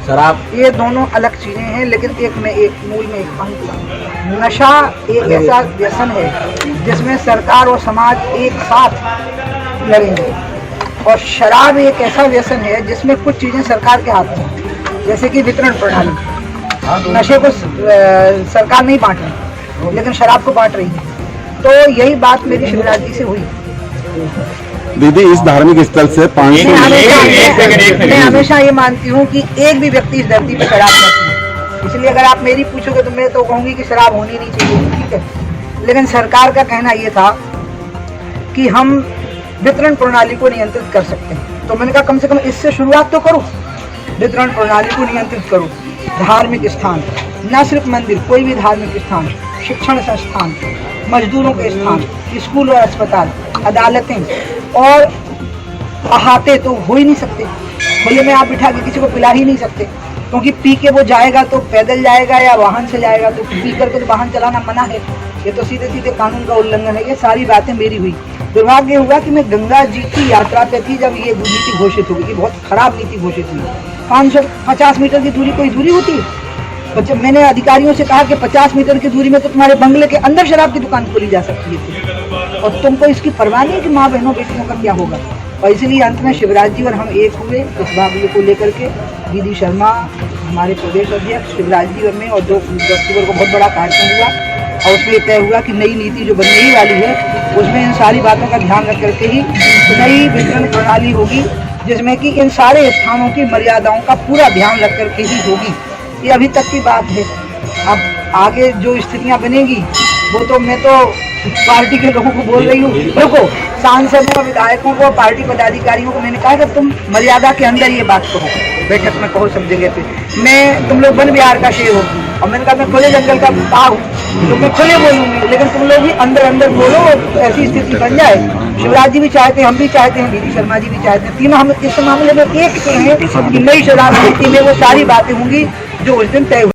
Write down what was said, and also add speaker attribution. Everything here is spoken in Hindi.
Speaker 1: शराब,
Speaker 2: ये दोनों अलग चीजें हैं, लेकिन एक में एक मूल में एक पंक्ति। नशा एक ऐसा व्यसन है जिसमें सरकार और समाज एक साथ लड़ेंगे, और शराब एक ऐसा व्यसन है जिसमें कुछ चीजें सरकार के हाथ में हैं, जैसे कि वितरण प्रणाली। नशे को सरकार नहीं बांट रही, लेकिन शराब को बांट रही है। तो यही बात मेरी शिवराज जी से हुई।
Speaker 3: दीदी, इस धार्मिक स्थल से पानी
Speaker 2: मैं हमेशा ये मानती हूँ कि एक भी व्यक्ति इस धरती पर शराब नहीं पीए। इसलिए अगर आप मेरी पूछोगे तो मैं तो कहूँगी कि शराब होनी नहीं चाहिए, ठीक है। लेकिन सरकार का कहना ये था कि हम वितरण प्रणाली को नियंत्रित कर सकते हैं, तो मैंने कहा कम से कम इससे शुरुआत तो करो, वितरण प्रणाली को नियंत्रित करो। धार्मिक स्थान, न सिर्फ मंदिर, कोई भी धार्मिक स्थान, शिक्षण संस्थान, मजदूरों के स्थान, स्कूल और अस्पताल, अदालतें और अहाते तो हो ही नहीं सकते। खुले में आप बिठा के किसी को पिला ही नहीं सकते, क्योंकि पी के वो जाएगा तो पैदल जाएगा या वाहन से जाएगा, तो पी करके तो वाहन चलाना मना है। ये तो सीधे सीधे कानून का उल्लंघन है। ये सारी बातें मेरी हुई। दुर्भाग्य हुआ कि मैं गंगा जी की यात्रा पे थी जब ये नीति घोषित हुई, बहुत खराब नीति घोषित हुई। 550 मीटर की दूरी कोई दूरी होती है? जब मैंने अधिकारियों से कहा कि 50 मीटर की दूरी में तो तुम्हारे बंगले के अंदर शराब की दुकान खोली जा सकती है, और तुमको इसकी परवाह नहीं कि माँ बहनों बेटियों का क्या होगा। और इसलिए अंत में शिवराज जी और हम एक हुए इस मामले को लेकर के। दीदी शर्मा, हमारे प्रदेश अध्यक्ष, शिवराज जी और मैं, और 2 अक्टूबर को बहुत बड़ा कार्यक्रम हुआ, और उसमें ये तय हुआ कि नई नीति जो बनने ही वाली है उसमें इन सारी बातों का ध्यान रख करके ही नई वितरण प्रणाली होगी, जिसमें कि इन सारे स्थानों की मर्यादाओं का पूरा ध्यान रख करके ही होगी। ये अभी तक की बात है। अब आगे जो स्थितियां बनेगी वो तो मैं तो पार्टी के लोगों को बोल रही हूँ, देखो सांसदों, विधायकों को, पार्टी पदाधिकारियों को मैंने कहा कि तुम मर्यादा के अंदर ये बात कहो, बैठक में कहो, सब जगह पे। मैं, तुम लोग वन विहार का शेर हो, और मैंने कहा मैं खुले जंगल का कुत्ता हूँ, तो मैं खुले बोलूँगी, लेकिन तुम लोग भी अंदर अंदर बोलो, ऐसी स्थिति बन जाए। शिवराज जी भी चाहते हैं, हम भी चाहते हैं, दीदी शर्मा जी भी चाहते हैं, तीनों हम इस मामले में एक हैं कि नई शराब नीति में वो सारी बातें होंगी जो उस दिन तय